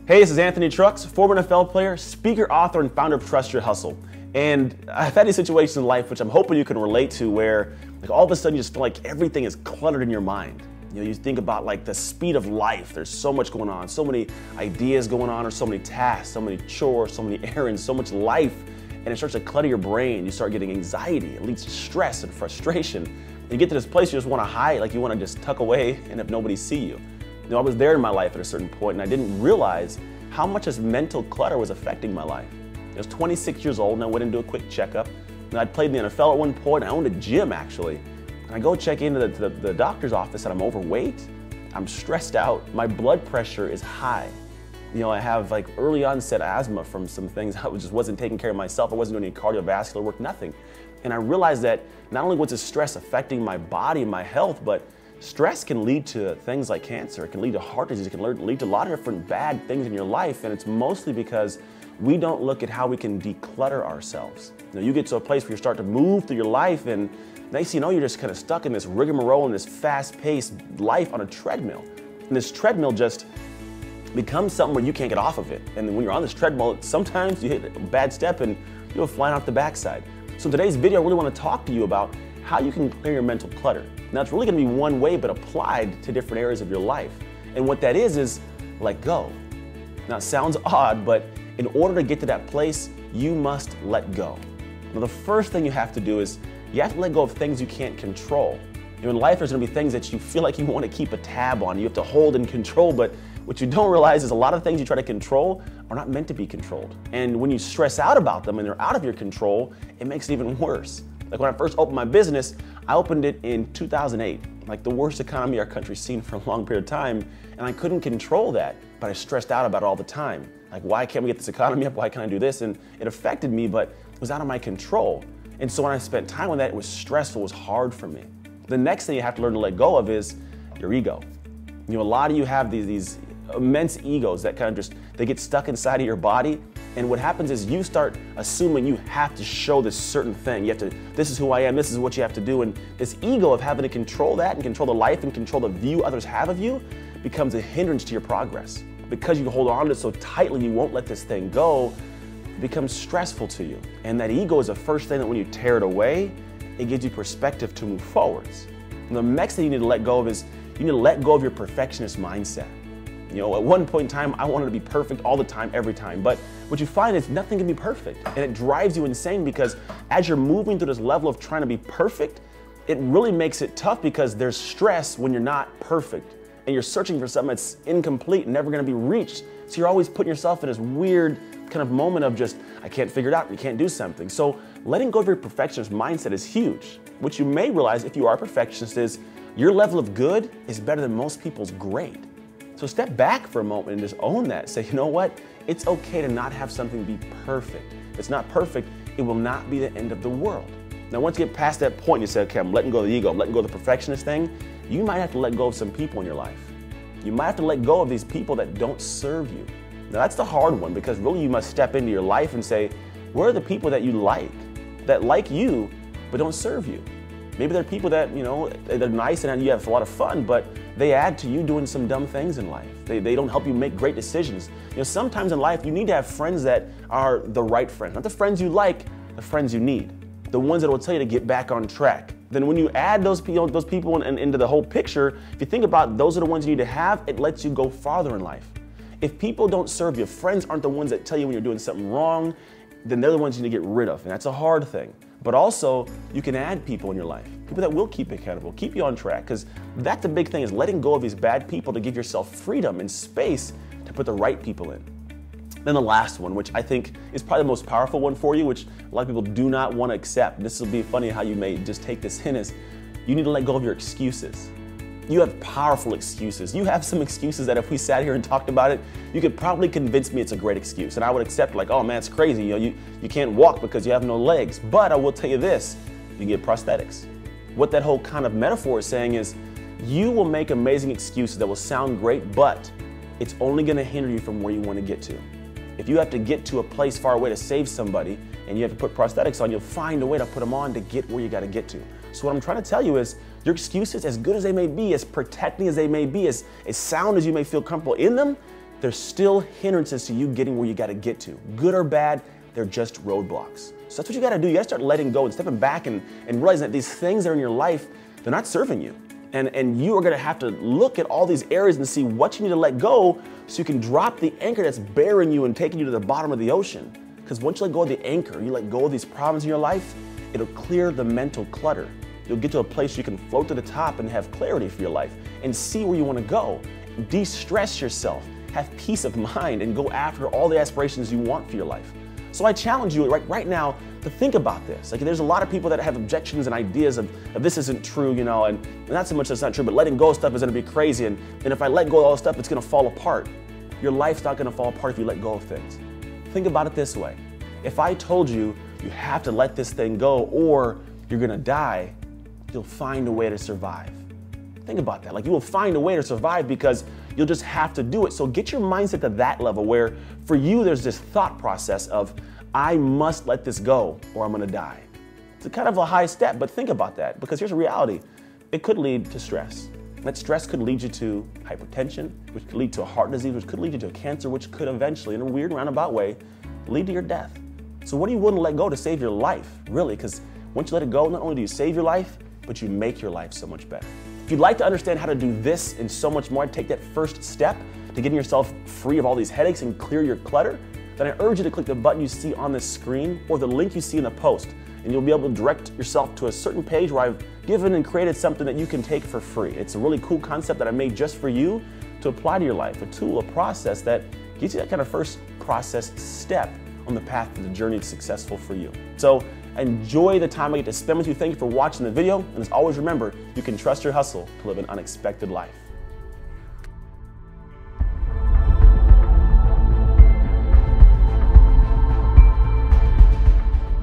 Hey, this is Anthony Trucks, former NFL player, speaker, author, and founder of Trust Your Hustle. And I've had these situations in life which I'm hoping you can relate to where like all of a sudden you just feel like everything is cluttered in your mind. You know, you think about like the speed of life. There's so much going on, so many ideas going on, or so many tasks, so many chores, so many errands, so much life. And it starts to clutter your brain. You start getting anxiety. It leads to stress and frustration. You get to this place you just want to hide, like you want to just tuck away and have nobody see you. You know, I was there in my life at a certain point and I didn't realize how much this mental clutter was affecting my life. I was 26 years old and I went and do a quick checkup. And I'd played in the NFL at one point. I owned a gym actually. And I go check into the doctor's office and I'm overweight. I'm stressed out. My blood pressure is high. You know, I have like early onset asthma from some things. I just wasn't taking care of myself. I wasn't doing any cardiovascular work, nothing. And I realized that not only was this stress affecting my body and my health, but stress can lead to things like cancer. It can lead to heart disease. It can lead to a lot of different bad things in your life. And it's mostly because we don't look at how we can declutter ourselves. You know, you get to a place where you start to move through your life and next thing you know, you're just kind of stuck in this rigmarole and this fast-paced life on a treadmill. And this treadmill just becomes something where you can't get off of it. And when you're on this treadmill, sometimes you hit a bad step and you go flying off the backside. So in today's video, I really want to talk to you about how you can clear your mental clutter. Now it's really going to be one way, but applied to different areas of your life. And what that is let go. Now it sounds odd, but in order to get to that place, you must let go. Now the first thing you have to do is you have to let go of things you can't control. You know, in life there's going to be things that you feel like you want to keep a tab on. You have to hold and control, but what you don't realize is a lot of things you try to control are not meant to be controlled. And when you stress out about them and they're out of your control, it makes it even worse. Like when I first opened my business, I opened it in 2008, like the worst economy our country's seen for a long period of time, and I couldn't control that, but I stressed out about it all the time. Like, why can't we get this economy up? Why can't I do this? And it affected me, but it was out of my control. And so when I spent time on that, it was stressful, it was hard for me. The next thing you have to learn to let go of is your ego. You know, a lot of you have these immense egos that kind of just, they get stuck inside of your body. And what happens is you start assuming you have to show this certain thing. You have to, this is who I am, this is what you have to do. And this ego of having to control that and control the life and control the view others have of you becomes a hindrance to your progress. Because you hold on to it so tightly, you won't let this thing go, it becomes stressful to you. And that ego is the first thing that when you tear it away, it gives you perspective to move forwards. And the next thing you need to let go of is you need to let go of your perfectionist mindset. You know, at one point in time, I wanted to be perfect all the time, every time. But what you find is nothing can be perfect. And it drives you insane because as you're moving through this level of trying to be perfect, it really makes it tough because there's stress when you're not perfect. And you're searching for something that's incomplete and never going to be reached. So you're always putting yourself in this weird kind of moment of just, I can't figure it out, you can't do something. So letting go of your perfectionist mindset is huge. What you may realize if you are a perfectionist is your level of good is better than most people's great. So step back for a moment and just own that. Say, you know what? It's okay to not have something be perfect. If it's not perfect, it will not be the end of the world. Now, once you get past that point, you say, okay, I'm letting go of the ego, I'm letting go of the perfectionist thing, you might have to let go of some people in your life. You might have to let go of these people that don't serve you. Now, that's the hard one because really you must step into your life and say, where are the people that you like you, but don't serve you? Maybe they're people that, you know, they're nice and you have a lot of fun, but they add to you doing some dumb things in life. They don't help you make great decisions. You know, sometimes in life you need to have friends that are the right friends, not the friends you like, the friends you need, the ones that will tell you to get back on track. Then when you add those people into the whole picture, if you think about it, those are the ones you need to have, it lets you go farther in life. If people don't serve you, friends aren't the ones that tell you when you're doing something wrong, then they're the ones you need to get rid of, and that's a hard thing. But also, you can add people in your life, people that will keep you accountable, keep you on track, because that's the big thing is letting go of these bad people to give yourself freedom and space to put the right people in. Then the last one, which I think is probably the most powerful one for you, which a lot of people do not want to accept. This will be funny how you may just take this in is you need to let go of your excuses. You have powerful excuses. You have some excuses that if we sat here and talked about it, you could probably convince me it's a great excuse. And I would accept like, oh man, it's crazy. You know, you can't walk because you have no legs. But I will tell you this, you can get prosthetics. What that whole kind of metaphor is saying is you will make amazing excuses that will sound great, but it's only going to hinder you from where you want to get to. If you have to get to a place far away to save somebody and you have to put prosthetics on, you'll find a way to put them on to get where you got to get to. So what I'm trying to tell you is your excuses, as good as they may be, as protecting as they may be, as sound as you may feel comfortable in them, there's still hindrances to you getting where you got to get to. Good or bad, they're just roadblocks. So that's what you got to do. You got to start letting go and stepping back and realizing that these things that are in your life, they're not serving you. And you are going to have to look at all these areas and see what you need to let go so you can drop the anchor that's bearing you and taking you to the bottom of the ocean. Because once you let go of the anchor, you let go of these problems in your life, it'll clear the mental clutter. You'll get to a place you can float to the top and have clarity for your life and see where you want to go. De-stress yourself, have peace of mind, and go after all the aspirations you want for your life. So I challenge you right now to think about this. Like, there's a lot of people that have objections and ideas of this isn't true, you know, and not so much that's not true, but letting go of stuff is going to be crazy. And if I let go of all this stuff, it's going to fall apart. Your life's not going to fall apart if you let go of things. Think about it this way. If I told you you have to let this thing go or you're going to die, you'll find a way to survive. Think about that. Like, you will find a way to survive because you'll just have to do it. So get your mindset to that level where for you there's this thought process of I must let this go or I'm going to die. It's a kind of a high step, but think about that because here's a reality. It could lead to stress. That stress could lead you to hypertension, which could lead to a heart disease, which could lead you to a cancer, which could eventually, in a weird roundabout way, lead to your death. So what are you willing to let go to save your life, really? Because once you let it go, not only do you save your life, but you make your life so much better. If you'd like to understand how to do this and so much more, take that first step to getting yourself free of all these headaches and clear your clutter, then I urge you to click the button you see on this screen or the link you see in the post, and you'll be able to direct yourself to a certain page where I've given and created something that you can take for free. It's a really cool concept that I made just for you to apply to your life, a tool, a process that gives you that kind of first process step on the path to the journey that's successful for you. So enjoy the time I get to spend with you. Thank you for watching the video. And as always, remember, you can trust your hustle to live an unexpected life.